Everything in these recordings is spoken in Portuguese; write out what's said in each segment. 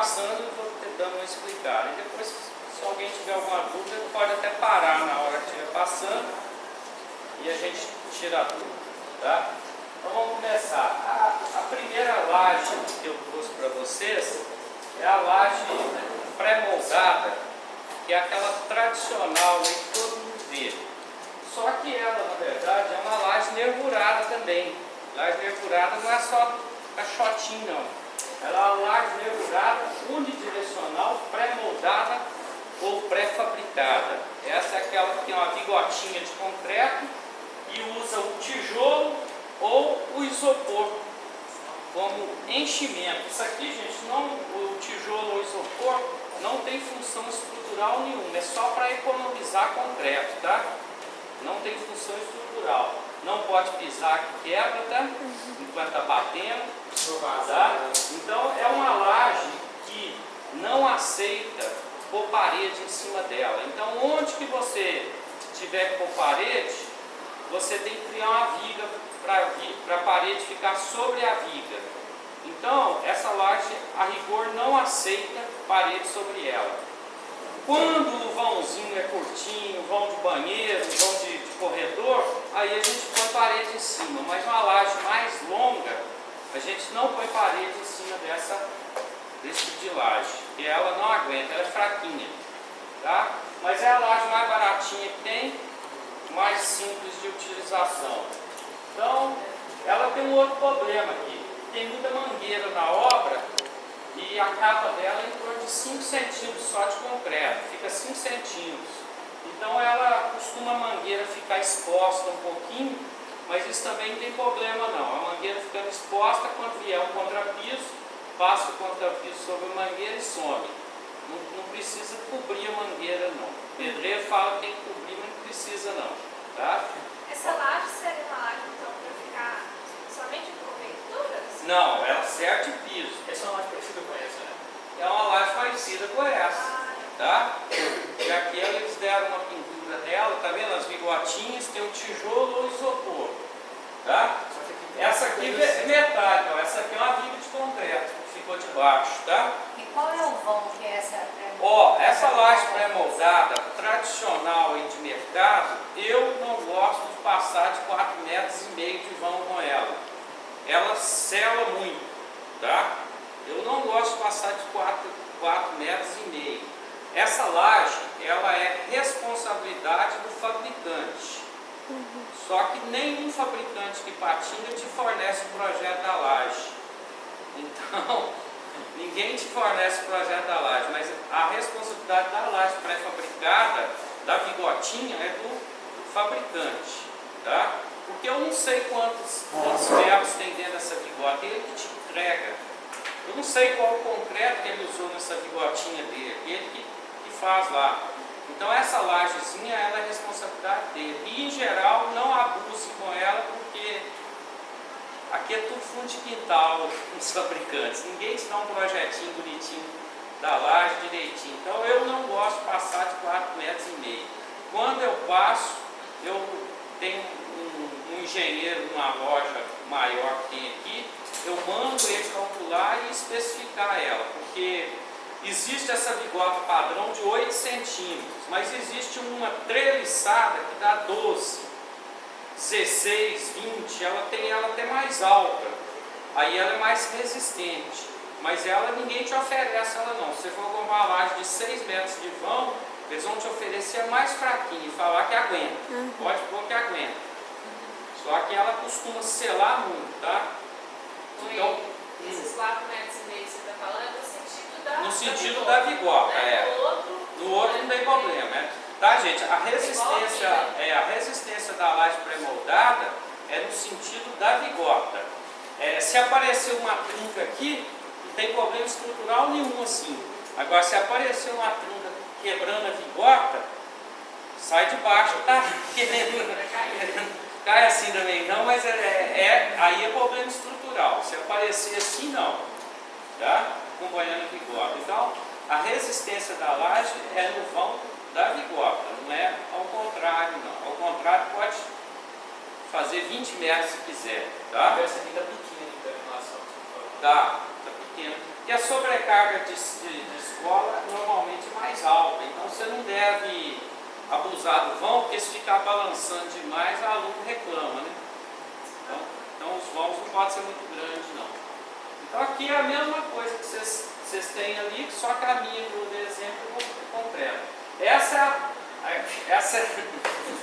passando e vou tentando explicar. E depois, se alguém tiver alguma dúvida, pode até parar na hora que estiver passando e a gente tira a dúvida, tá? Então vamos começar. A primeira laje que eu trouxe para vocês é a laje pré-moldada, que é aquela tradicional aí que todo mundo vê. Só que ela, na verdade, é uma laje nervurada também. Laje nervurada não é só caixotinho, não. Ela é uma laje nervurada, unidirecional, pré-moldada ou pré-fabricada. Essa é aquela que tem uma bigotinha de concreto e usa o tijolo ou o isopor como enchimento. Isso aqui, gente, não, o tijolo ou o isopor não tem função estrutural nenhuma, é só para economizar concreto, tá? Não tem função estrutural. Não pode pisar que quebra, tá? Enquanto está batendo, tá? Então é uma laje que não aceita pôr parede em cima dela. Então onde que você tiver que pôr parede, você tem que criar uma viga para a parede ficar sobre a viga. Então essa laje a rigor não aceita parede sobre ela. Quando o vãozinho é curtinho, vão de banheiro, vão de corredor, aí a gente põe parede em cima. Mas uma laje mais longa, a gente não põe parede em cima desse tipo de laje, porque ela não aguenta, ela é fraquinha. Tá? Mas é a laje mais baratinha que tem, mais simples de utilização. Então, ela tem um outro problema aqui. Tem muita mangueira na obra e a capa dela é em torno de 5 centímetros só de concreto, fica 5 centímetros. Então ela costuma a mangueira ficar exposta um pouquinho, mas isso também não tem problema não. A mangueira ficando exposta, quando vier um contrapiso, passa o contrapiso sobre a mangueira e some. Não precisa cobrir a mangueira não. O pedreiro fala que tem que cobrir, mas não precisa não. Tá? Essa laje seria uma laje então para ficar somente com coberturas? Não, ela serve de piso. Essa é uma laje parecida com essa, né? É uma laje parecida com essa. Tá? E aqui eles deram uma pintura dela, tá vendo? As bigotinhas, tem o tijolo ou isopor. Tá? Essa aqui é metálica, essa aqui é uma viga de concreto que ficou debaixo, tá? E qual é o vão que é essa? Ó, essa laje pré-moldada, tradicional e de mercado, eu não gosto de passar de 4,5 metros de vão com ela. Ela sela muito, tá? Eu não gosto de passar de 4,5 metros. Essa laje, ela é responsabilidade do fabricante. Só que nenhum fabricante que patina te fornece o projeto da laje. Então, ninguém te fornece o projeto da laje, mas a responsabilidade da laje pré-fabricada, da bigotinha, é do fabricante. Tá? Porque eu não sei quantos ferros tem dentro dessa bigota, ele que te entrega. Eu não sei qual o concreto que ele usou nessa bigotinha dele, ele que faz lá. Então essa lajezinha, ela é responsabilidade dele. E em geral não abuse com ela, porque aqui é tudo fundo de quintal os fabricantes. Ninguém te dá um projetinho bonitinho da laje direitinho. Então eu não gosto de passar de 4,5 metros. Quando eu passo, eu tenho um engenheiro numa loja maior que tem aqui, eu mando ele calcular e especificar ela, porque existe essa bigota padrão de 8 centímetros, mas existe uma treliçada que dá 12, 16, 20, ela tem mais alta, aí ela é mais resistente, mas ela ninguém te oferece ela não. Se você for comprar uma laje de 6 metros de vão, eles vão te oferecer a mais fraquinha e falar que aguenta, pode pôr que aguenta, só que ela costuma selar muito, tá? Então, esses 4,5 metros que você está falando é no sentido da bigota, né? No outro não tem problema, né? Tá, gente? A resistência da laje pré-moldada é no sentido da bigota. Se aparecer uma trinca aqui, não tem problema estrutural nenhum assim. Agora, se aparecer uma trinca quebrando a bigota, sai de baixo, tá? Cai assim também não, mas aí é problema estrutural. Se aparecer assim, não. Tá? Acompanhando a bigota. Então, a resistência da laje é no vão da bigota, não é ao contrário, não. Ao contrário, pode fazer 20 metros se quiser. Tá? Essa aqui está pequena então em relação ao que você falou. Tá pequeno. Porque a sobrecarga de escola normalmente é mais alta, então você não deve abusar do vão, porque se ficar balançando demais, o aluno reclama, né? Então os vãos não podem ser muito grandes, não. Então aqui é a mesma coisa que vocês têm ali, só que a minha, por exemplo, eu completo. Essa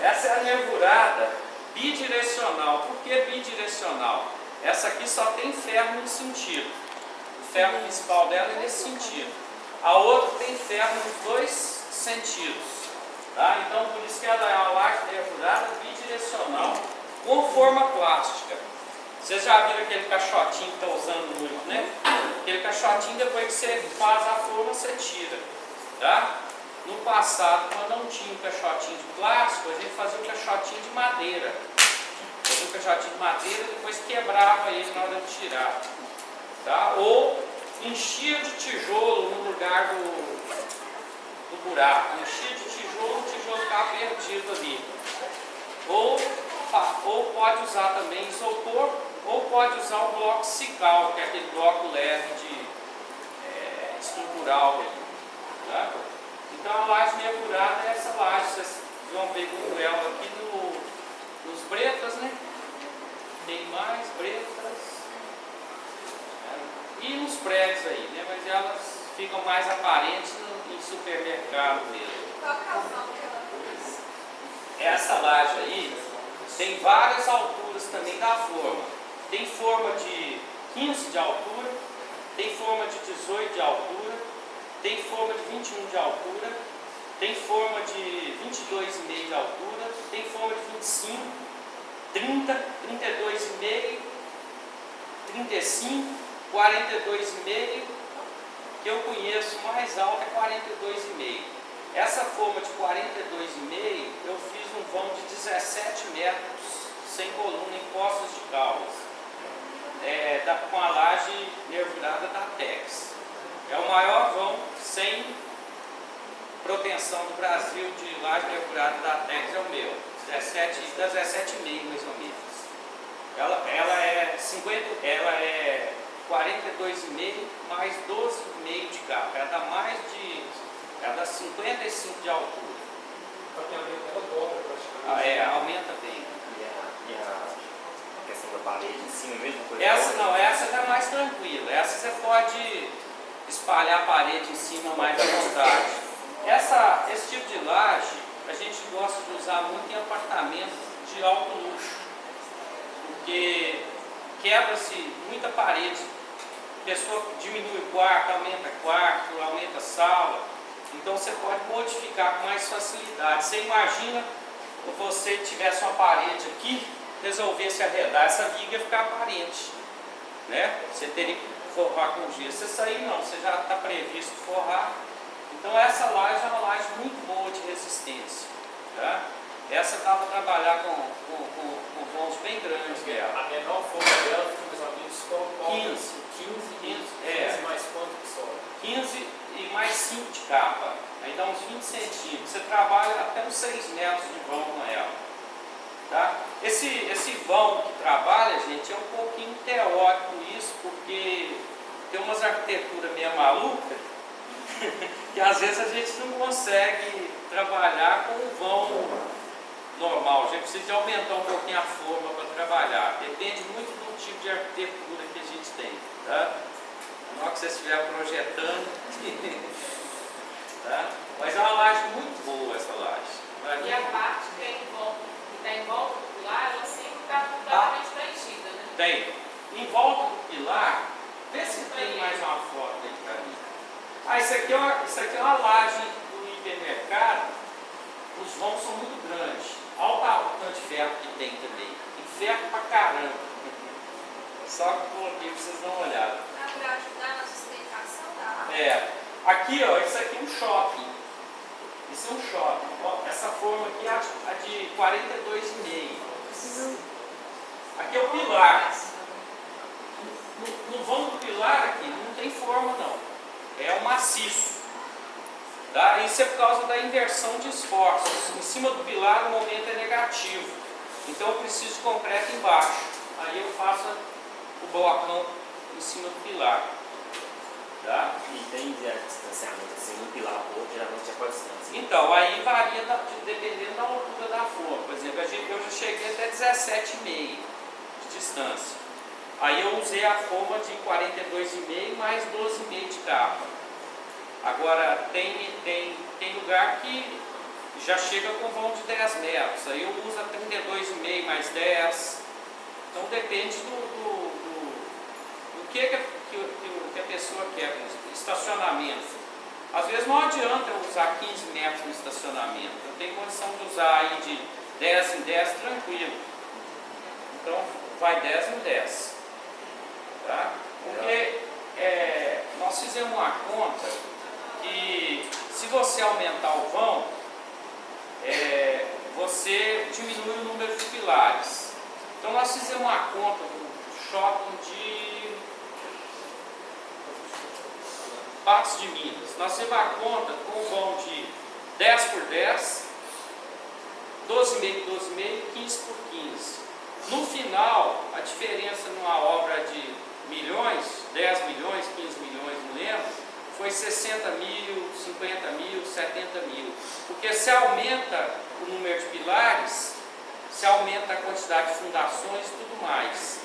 é a nervurada bidirecional. Por que bidirecional? Essa aqui só tem ferro num sentido. O ferro principal dela é nesse sentido. A outra tem ferro nos dois sentidos. Tá? Então por isso que ela é uma laje nervurada bidirecional com forma plástica. Vocês já viram aquele caixotinho que está usando muito, né? Aquele caixotinho, depois que você faz a forma, você tira. Tá? No passado, quando não tinha um caixotinho de plástico, a gente fazia um caixotinho de madeira. Fazia um caixotinho de madeira e depois quebrava ele na hora de tirar. Tá? Ou enchia de tijolo no lugar do buraco. Enchia de tijolo, o tijolo ficava perdido ali. Ou pode usar também isopor, ou pode usar o bloco cical, que é aquele bloco leve estrutural. Tá? Então a laje mergulhada é essa laje, vocês vão ver com ela aqui nos bretas, né? Tem mais bretas. E nos prédios aí, né? Mas elas ficam mais aparentes em supermercado mesmo. Qual que é o vão que ela usa? Essa laje aí tem várias alturas também da forma. Tem forma de 15 de altura, tem forma de 18 de altura, tem forma de 21 de altura, tem forma de 22,5 de altura, tem forma de 25, 30, 32,5, 35, 42,5, que eu conheço mais alta é 42,5. Essa forma de 42,5 eu fiz um vão de 17 metros, sem coluna, em Poços de Caldas, com a laje nervurada da Tex. É o maior vão sem propensão do Brasil de laje nervurada da Tex, é o meu, 17,5 mais ou menos. Ela é 42,5 mais 12,5 de capa. Ela dá 55 de altura. Ela dobra praticamente. Aumenta bem. E a questão da parede em cima, a mesma coisa? Essa está mais tranquila. Essa você pode espalhar a parede em cima mais à vontade. Esse tipo de laje a gente gosta de usar muito em apartamentos de alto luxo, porque quebra-se muita parede, a pessoa diminui o quarto, aumenta a sala, então você pode modificar com mais facilidade. Você imagina se você tivesse uma parede aqui, resolvesse arredar, essa viga ia ficar aparente, né? Você teria que forrar com gesso. Isso aí não, você já está previsto forrar. Então essa laje é uma laje muito boa de resistência. Tá? Essa dá para trabalhar com vãos bem grandes dela. A menor forma dela fica mais ou menos com 15 mais quanto que sobra? 15 e mais 5 de capa. Aí dá uns 20 centímetros. Você trabalha até uns 6 metros de vão com ela. Tá? Esse vão que trabalha, gente, é um pouquinho teórico isso, porque tem umas arquiteturas meio malucas que às vezes a gente não consegue trabalhar com o vão normal. A gente precisa de aumentar um pouquinho a forma para trabalhar. Depende muito do tipo de arquitetura que a gente tem. Tá? Na hora que você estiver projetando. Tá? Mas é uma laje muito boa essa laje. E a parte que está em volta do pilar, ela sempre está completamente preenchida, né? Tem. Em volta do pilar, vê se tem mais uma foto aí para mim. Isso aqui é uma laje do hipermercado. Os vãos são muito grandes. Olha o tanto de ferro que tem também. Tem ferro pra caramba. Só que eu coloquei para vocês darem uma olhada. Para ajudar na sustentação da Aqui, ó, isso aqui é um shopping. Isso é um shopping. Ó, essa forma aqui é a de 42,5. Aqui é o pilar. No vão do pilar aqui não tem forma não. É um maciço. Tá? Isso é por causa da inversão de esforços. Em cima do pilar o momento é negativo. Então eu preciso de concreto embaixo. Aí eu faço o blocão em cima do pilar. Tá? E tem distanciamento assim, um pilar para o outro, geralmente é qual distância? Então, aí varia dependendo da altura da forma. Por exemplo, eu já cheguei até 17,5 de distância. Aí eu usei a forma de 42,5 mais 12,5 de capa. Agora, tem lugar que já chega com vão de 10 metros. Aí eu uso a 32,5 mais 10. Então depende do que a pessoa quer. Estacionamento. Às vezes não adianta eu usar 15 metros no estacionamento. Eu tenho condição de usar aí de 10 em 10 tranquilo. Então vai 10 em 10. Tá? Porque nós fizemos uma conta que se você aumentar o vão, você diminui o número de pilares. Então nós fizemos uma conta do shopping de Patos de Minas. Nós fizemos a conta com um vão de 10 por 10, 12,5 por 12,5, 15 por 15. No final, a diferença numa obra de milhões, 10 milhões, 15 milhões, não lembro, foi 60 mil, 50 mil, 70 mil. Porque se aumenta o número de pilares, se aumenta a quantidade de fundações e tudo mais.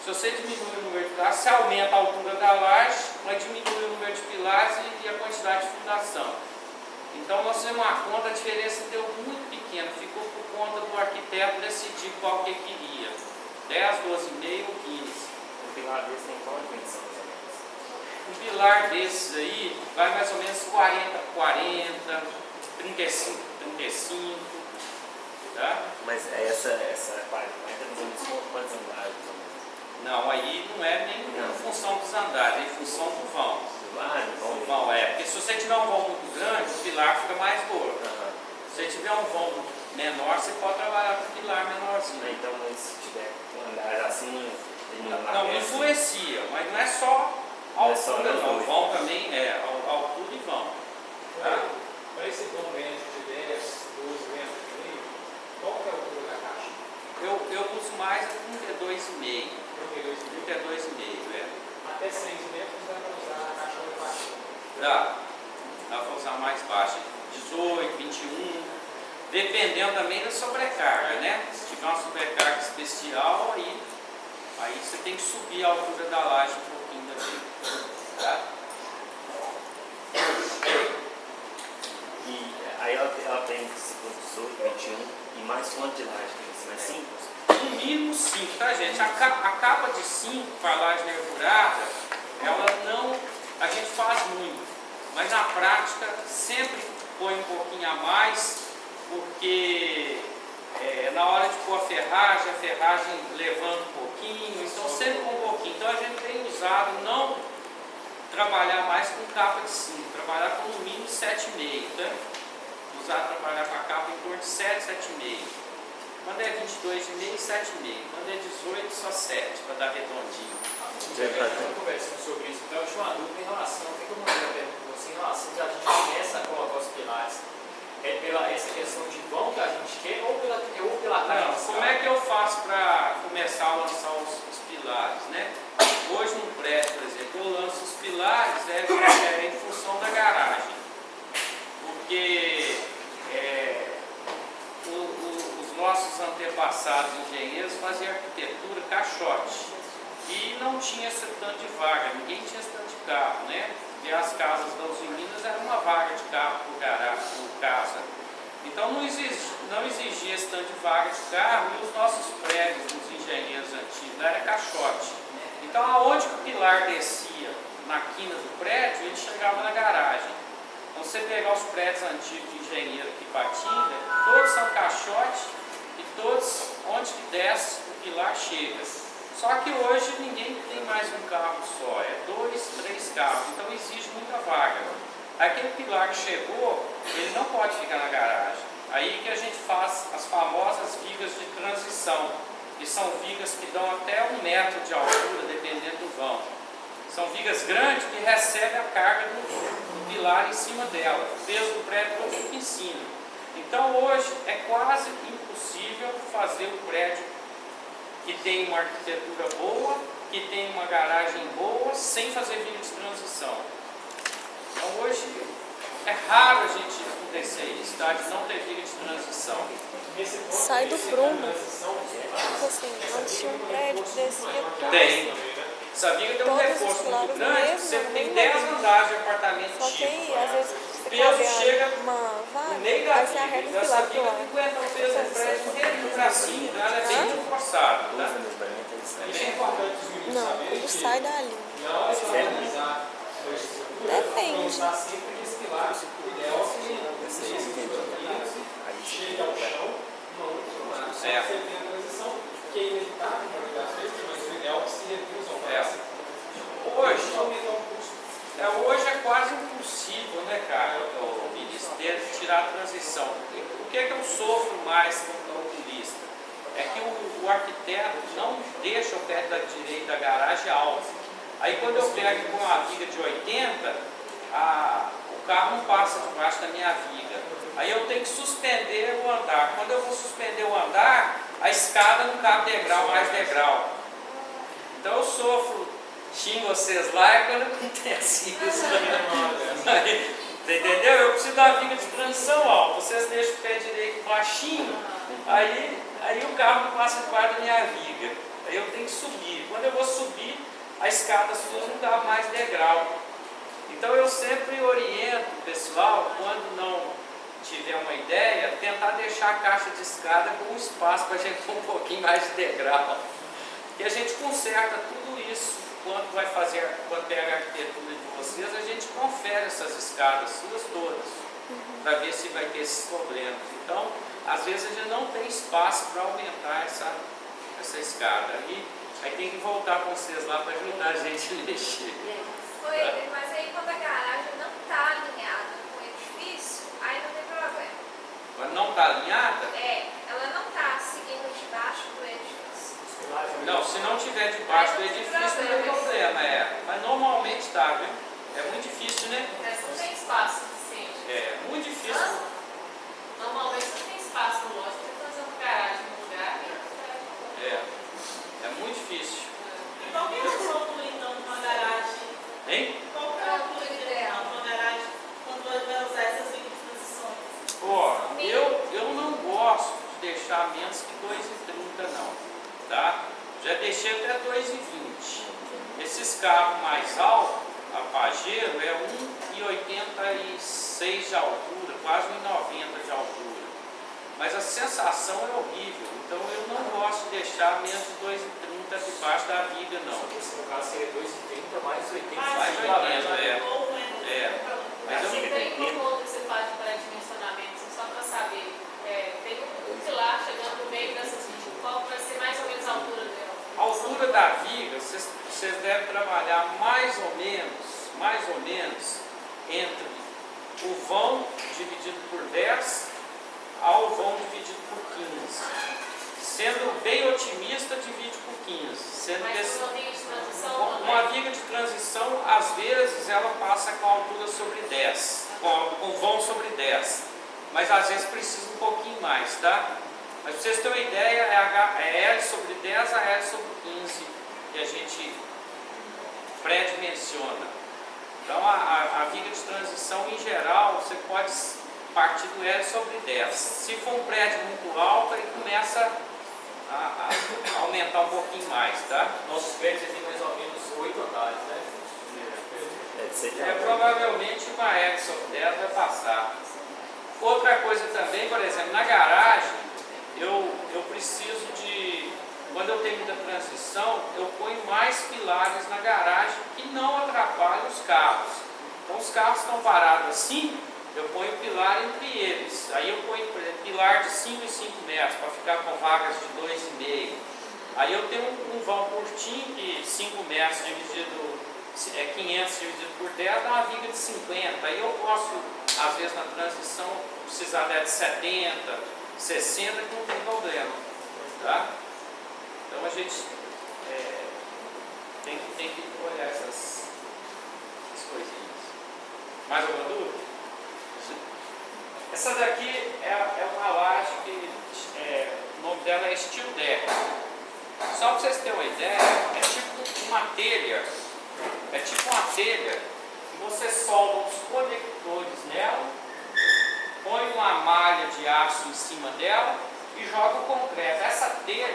Se você diminui o número de pilares, se aumenta a altura da laje, mas diminui o número de pilares e a quantidade de fundação. Então nós fizemos uma conta, a diferença deu muito pequena, ficou por conta do arquiteto decidir qual que queria. 10, 12,5 ou 15. Um pilar desse tem qual dimensão, mais ou menos? Um pilar desses aí vai mais ou menos 40 por 40, 35 por 35. Tá? Mas essa 40 quantos andares? Não, aí não é nem em função dos andares, é em função do vão. Do vão, porque se você tiver um vão muito grande, o pilar fica mais gordo. Se você tiver um vão menor, você pode trabalhar com o pilar menorzinho. Então, se tiver um andar assim, não influencia, mas não é só a altura, não. O vão também é altura e vão. Tá? Para esse vão médio de 10, 12 metros e meio, qual que é a altura da caixa? Eu uso mais a 32,5. 32,5, Até 6 metros dá para usar a caixa mais baixa. Dá para usar mais baixa. 18, 21. Dependendo também da sobrecarga, né? Se tiver uma sobrecarga especial, aí você tem que subir a altura da laje um pouquinho daqui. Tá? E aí ela tem 18, 21 e mais quanto de laje tem? Mais 5? No mínimo 5, tá, gente? A capa de 5 para laje nervurada, ela não. A gente faz muito, mas na prática sempre põe um pouquinho a mais, porque na hora de pôr a ferragem levanta um pouquinho, então sempre com um pouquinho. Então a gente tem usado não trabalhar mais com capa de 5, trabalhar com no mínimo 7,5, tá? Trabalhar com a capa em torno de 7, 7,5. Quando é 22,5, 7,5. Quando é 18, só 7, para dar redondinho. Estamos conversando sobre isso, então eu tinha uma dúvida em relação, tem que eu mandei a pergunta para você, em relação que a gente começa a colocar os pilares, pela essa questão de vão que a gente quer ou pela Não, como é que eu faço para começar a lançar os pilares, né? Hoje no prédio, por exemplo, eu lanço os pilares em função da garagem, porque os nossos antepassados engenheiros faziam arquitetura caixote e não tinha esse tanto de vaga, ninguém tinha esse tanto de carro, né? E as casas das Minas era uma vaga de carro por casa. Então não exigia esse tanto de vaga de carro e os nossos prédios dos engenheiros antigos era caixote. Então aonde o pilar descia na quina do prédio, ele chegava na garagem. Então você pegar os prédios antigos de engenheiro aqui em Patinga, todos são caixote e todos, onde que desce, o pilar chega. Só que hoje ninguém tem mais um carro só, é 2, 3 carros, então exige muita vaga. Aquele pilar que chegou, ele não pode ficar na garagem. Aí que a gente faz as famosas vigas de transição, que são vigas que dão até 1 metro de altura, dependendo do vão. São vigas grandes que recebem a carga do pilar em cima dela, o peso do prédio todo fica em cima. Então hoje é quase impossível fazer um prédio que tem uma arquitetura boa, que tem uma garagem boa, sem fazer viga de transição. necessidade de não ter viga de transição. Nesse ponto, Sai do esse prumo. transição, Tipo assim, antes tinha um prédio que descia tudo. Tem. Essa viga tem um Todos os reforço muito pilares grande, mesmo, você tem nem 10 imagino. andares de apartamento Só que aí, às vezes, você peso cabe chega uma vaga, no meio da aí você viga. arreta Então o essa pilar pro viga lado. não aguenta o peso do prédio inteiro pra cima, então ela é bem reforçada. Tá? isso é importante os meninos Não, saberem quando que sai dali. na hora de organizar a estrutura, Depende. vamos usar sempre esse pilar. O ideal é que esse pilar chegue ao chão, uma única massa. Você tem a transição, que é inevitável na maioria das vezes, mas o ideal é que se reduza ao máximo. Hoje é quase impossível, né, cara, o Vinícius, tirar a transição. O que é que eu sofro mais como automobilista? É que o arquiteto não deixa o pé da direita da garagem alto. Aí quando eu pego com uma viga de 80, o carro não passa debaixo da minha viga. Aí eu tenho que suspender o andar. Quando eu vou suspender o andar, a escada não cabe degrau mais degrau. Então eu sofro, xingo vocês lá, é quando acontece isso. Aí, entendeu? Eu preciso da viga de transição alta. Vocês deixam o pé direito baixinho, aí o carro não passa debaixo da minha viga. Aí eu tenho que subir. Quando eu vou subir, a escada sua não dá mais degrau. Então eu sempre oriento o pessoal, quando não tiver uma ideia, tentar deixar a caixa de escada com espaço para a gente ter um pouquinho mais de degrau. E a gente conserta tudo isso quando vai fazer, quando pega a arquitetura de vocês, a gente confere essas escadas suas todas, para ver se vai ter esses problemas. Então, às vezes a gente não tem espaço para aumentar essa escada. Aí tem que voltar com vocês lá para ajudar a gente a mexer. Oi, mas aí quando a garagem não está alinhada com o edifício, aí não tem problema. Mas não está alinhada? Ela não está seguindo debaixo do edifício. Não, se não tiver debaixo do edifício não tem problema, mas normalmente está, viu? É muito difícil, né? Não tem espaço suficiente. É muito difícil. Normalmente não tem espaço no lote para fazer uma garagem no lugar. É muito difícil. Qual que é o rótulo então de uma garagem? Hein? Qual que é o rótulo ideal de uma garagem quando vai usar essas vigas de transições? Ó, eu não gosto de deixar menos que 2,30 não, tá? Já deixei até 2,20. Esses carros mais altos, a Pajero, é 1,86 de altura, quase 1,90 de altura. Mas a sensação é horrível, então eu não gosto de deixar menos de 2,30 debaixo da viga não. No caso seria 2,30 mais 80. Mais 80, Mas eu Tem um outro que você faz de pré-dimensionamento, só para saber. Tem um pilar chegando no meio dessas 20, qual vai ser mais ou menos a altura dela? A altura da viga, vocês devem trabalhar mais ou menos entre o vão dividido por 10 ao vão dividido por 15. Sendo bem otimista, divide por 15. Sendo Mas que uma viga de transição uma viga de transição, às vezes, ela passa com a altura sobre 10, com vão sobre 10. Mas às vezes precisa um pouquinho mais, tá? Mas para vocês terem uma ideia, é L sobre 10 a L sobre 15 que a gente pré-dimensiona. Então a viga de transição em geral, você pode partir do L sobre 10. Se for um prédio muito alto, aí começa a aumentar um pouquinho mais, tá? Nossos prédios têm mais ou menos 8 andares, né? Deve ser de Provavelmente uma L sobre 10 vai passar. Outra coisa também, por exemplo, na garagem, eu preciso de, quando eu tenho muita transição, eu ponho mais pilares na garagem que não atrapalhem os carros. Então os carros estão parados assim, eu ponho pilar entre eles. Aí eu ponho, por exemplo, pilar de 5 em 5 metros, para ficar com vagas de 2,5. Aí eu tenho um vão curtinho de 5 metros dividido, 500 dividido por 10, dá uma viga de 50. Aí eu posso, às vezes na transição, precisar dela de 70, 60, que não tem problema. Tá? Então a gente tem que olhar essas coisinhas. Mais alguma dúvida? Essa daqui é uma laje que o nome dela é Steel Deck. Só para vocês terem uma ideia, é tipo uma telha. É tipo uma telha que você solda os conectores nela, põe uma malha aço em cima dela e joga o concreto. Essa telha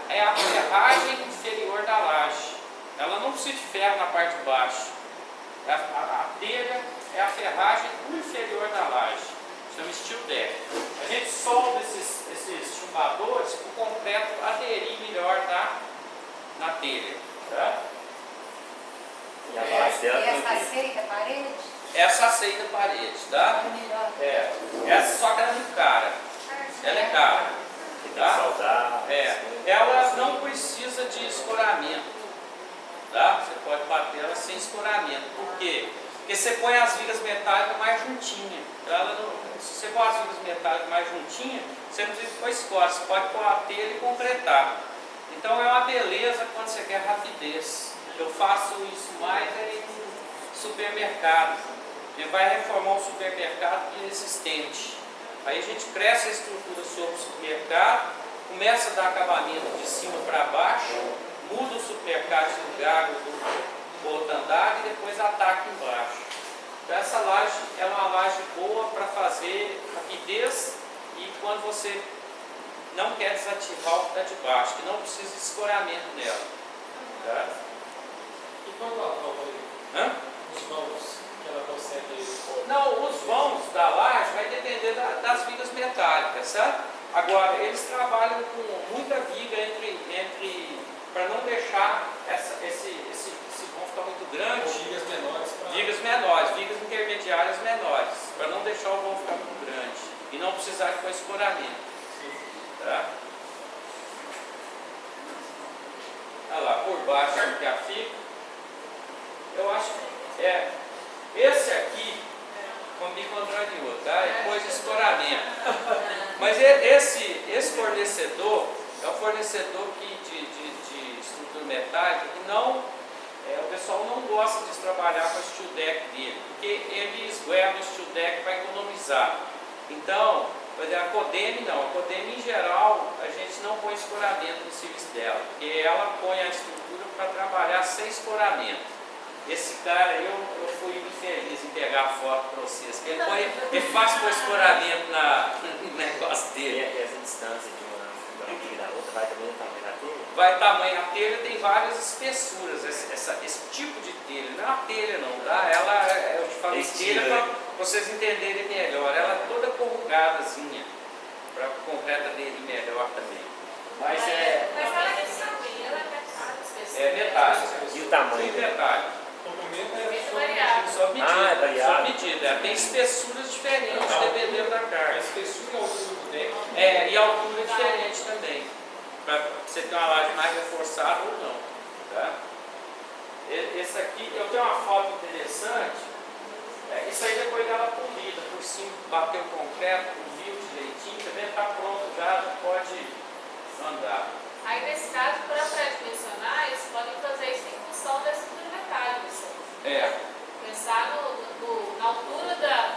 é a ferragem inferior da laje. Ela não precisa de ferro na parte de baixo. A telha é a ferragem inferior da laje. Chama steel deck. A gente solda esses chumbadores para o concreto aderir melhor na telha. Tá? E a base dela tem o Essa quê? aceita a parede? Essa aceita a parede, tá? É melhor. Essa só que ela é muito cara. Ela é cara. Que tem que Tá? soldar. Ela não precisa de escoramento. Tá? Você pode bater ela sem escoramento. Por quê? Porque você põe as vigas metálicas mais juntinhas. Se você pôr as vigas metálicas mais juntinhas, você não precisa pôr escora. Você pode pôr a telha e concretar. Então é uma beleza quando você quer rapidez. Eu faço isso mais em supermercado. Ele vai reformar um supermercado inexistente. Aí a gente cresce a estrutura sobre o supermercado, começa a dar acabamento de cima para baixo, muda o supermercado de lugar do outro andar e depois ataca embaixo. Então essa laje é uma laje boa para fazer rapidez e quando você não quer desativar o que está de baixo, que não precisa de escoramento nela. Tá? E quando ela falta ali? Os vãos que ela consegue. Não, os vãos da laje vai depender das vigas metálicas, sabe? Agora, eles trabalham com muita viga para não deixar esse vão ficar muito grande. Vigas menores. Vigas menores, vigas intermediárias menores, para não deixar o vão ficar muito grande e não precisar de escoramento. Tá? Olha lá, por baixo que a fica. Eu acho que esse aqui comigo contrariou, tá? É coisa de escoramento. Mas esse fornecedor é um fornecedor de estrutura metálica que não, o pessoal não gosta de trabalhar com o steel deck dele, porque ele esguela o steel deck para economizar. Então, a Codeme não. A Codeme em geral, a gente não põe escoramento no serviço dela, porque ela põe a estrutura para trabalhar sem escoramento. Esse cara, eu fui infeliz em pegar a foto para vocês, porque ele faz com escoramento no negócio E dele. essa distância de uma viga da outra vai também no tamanho da telha? Vai tamanho, a telha tem várias espessuras, esse tipo de telha, não é uma telha não, tá? Eu te falo telha para vocês entenderem melhor, ela é toda corrugadazinha, para o concreto aderir melhor também. Mas ela é metálica. é metálico. E o tamanho? Tudo metálico. Complemento variável. Sob medida. Ah, é variável. Sob medida. Tem espessuras diferentes dependendo da a carga. espessura e a altura do deck. E a altura é diferente também. Para você ter uma laje mais reforçada ou não. Tá? Esse aqui, eu tenho uma foto interessante. Isso aí depois dela polida. Por cima, bater o concreto, viu direitinho, também está pronto já pode andar. Aí, nesse caso, para pré-dimensionar, eles podem fazer isso em função da estrutura metálica. Pensar na altura da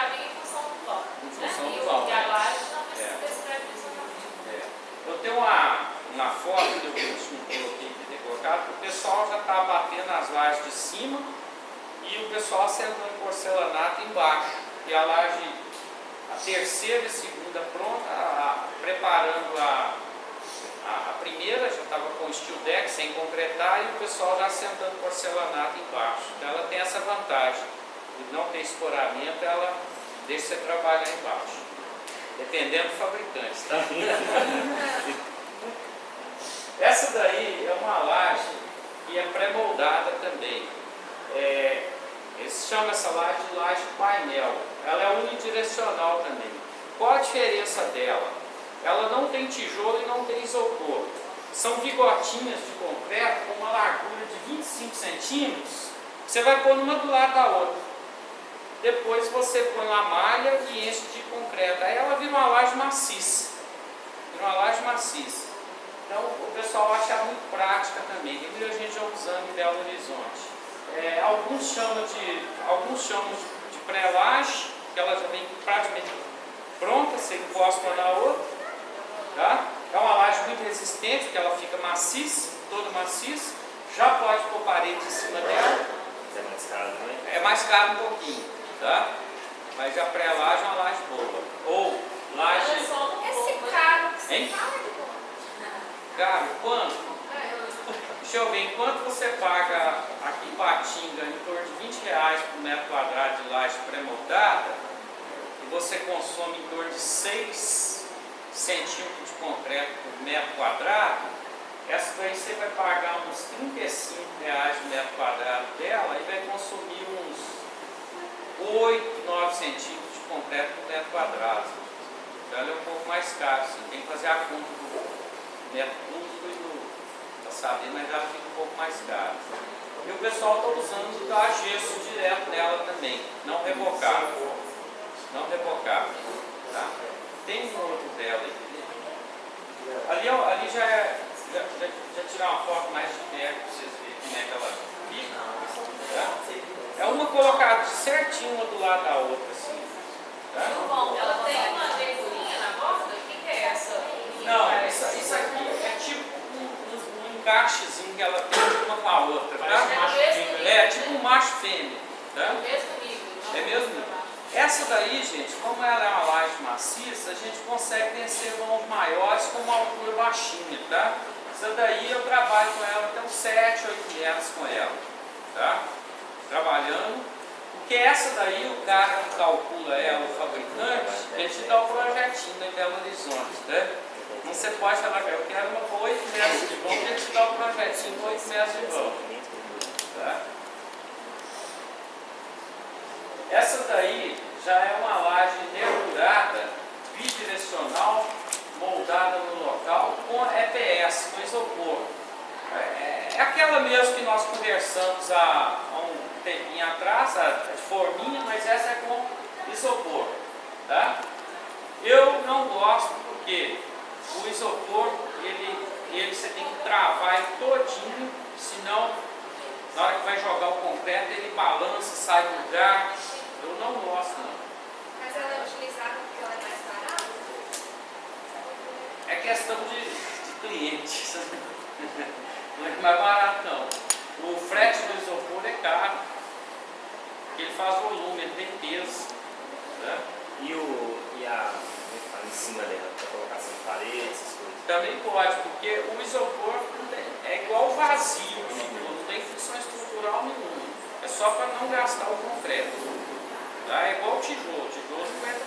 viga em função do vão. Em função E do vão, a né? laje não precisa desse pré-dimensionamento. Eu tenho uma foto que eu coloquei que ter colocado, que o pessoal já está batendo as lajes de cima e o pessoal assentando porcelanato embaixo. E a laje, a terceira e segunda pronta, preparando a primeira, já estava com steel deck sem concretar e o pessoal já assentando porcelanato embaixo. Então ela tem essa vantagem de não ter escoramento, ela deixa você trabalhar embaixo. Dependendo do fabricante, tá? Essa daí é uma laje que é pré-moldada também. Eles chamam essa laje de laje painel. Ela é unidirecional também. Qual a diferença dela? Ela não tem tijolo e não tem isopor. São bigotinhas de concreto com uma largura de 25 centímetros. Você vai pôr uma do lado da outra. Depois você põe uma malha e enche de concreto. Aí ela vira uma laje maciça. Então o pessoal acha muito prática também. Tem muita gente já usando em Belo Horizonte. Alguns chamam de pré-laje, que ela já vem praticamente pronta, você encosta uma na outra. Tá? É uma laje muito resistente, porque ela fica maciça, toda maciça. Já pode pôr parede em cima dela. É mais caro, né? É mais caro um pouquinho. Tá? Mas a pré-laje é uma laje boa. Ou laje. Ela é só um Esse pouco, caro que você Hein? fala de bom. Caro, quanto? Deixa eu ver, enquanto você paga aqui em Patinga em torno de R$20 por metro quadrado de laje pré-moldada, e você consome em torno de 6 centímetros de concreto por metro quadrado, essa daí você vai pagar uns R$35 por metro quadrado dela e vai consumir uns 8, 9 centímetros de concreto por metro quadrado. Então ela é um pouco mais caro, assim. Tem que fazer a conta do metro cúbico e do saber, mas ela fica um pouco mais cara. E o pessoal está usando da gesso direto nela também, não rebocável. Não rebocável. Tá? Tem um outro dela aí. Ali já tirar uma foto mais de perto para vocês verem como é que ela fica. Tá? É uma colocada certinho uma do lado da outra, assim. Tá? Bom, ela tem uma aberturinha na borda? O que é essa? Não, isso aqui é tipo um encaixezinho que ela tem uma com a outra, tá? É tipo um macho fêmea, tá? É o mesmo nível. É mesmo nível. Essa daí, gente, como ela é uma laje maciça, a gente consegue vencer vãos maiores com uma altura baixinha, tá? Essa daí eu trabalho com ela até uns 7, 8 metros com ela, tá? Trabalhando. Porque essa daí, o cara que calcula ela, o fabricante, ele te dá o projetinho da Belo Horizonte, né? Então você pode falar que eu quero uma com 8 metros de vão, ele te dá o projetinho com 8 metros de vão. Tá? Essa daí já é uma laje nervurada, bidirecional, moldada no local com EPS, com isopor. É aquela mesmo que nós conversamos há um tempinho atrás, a de forminha, mas essa é com isopor. Tá? Eu não gosto porque o isopor, ele você tem que travar ele todinho, senão na hora que vai jogar o concreto ele balança, sai do lugar. Eu não gosto não. Mas ela é utilizada porque ela é mais barata? É questão de cliente. Não é mais barato não. O frete do isopor é caro. Ele faz volume, ele tem peso. Né? E a em cima dela, para colocação de parede, essas coisas? Também pode, porque o isopor é igual vazio, não tem função estrutural nenhuma. É só para não gastar o concreto. Tá? É igual o tijolo não aguenta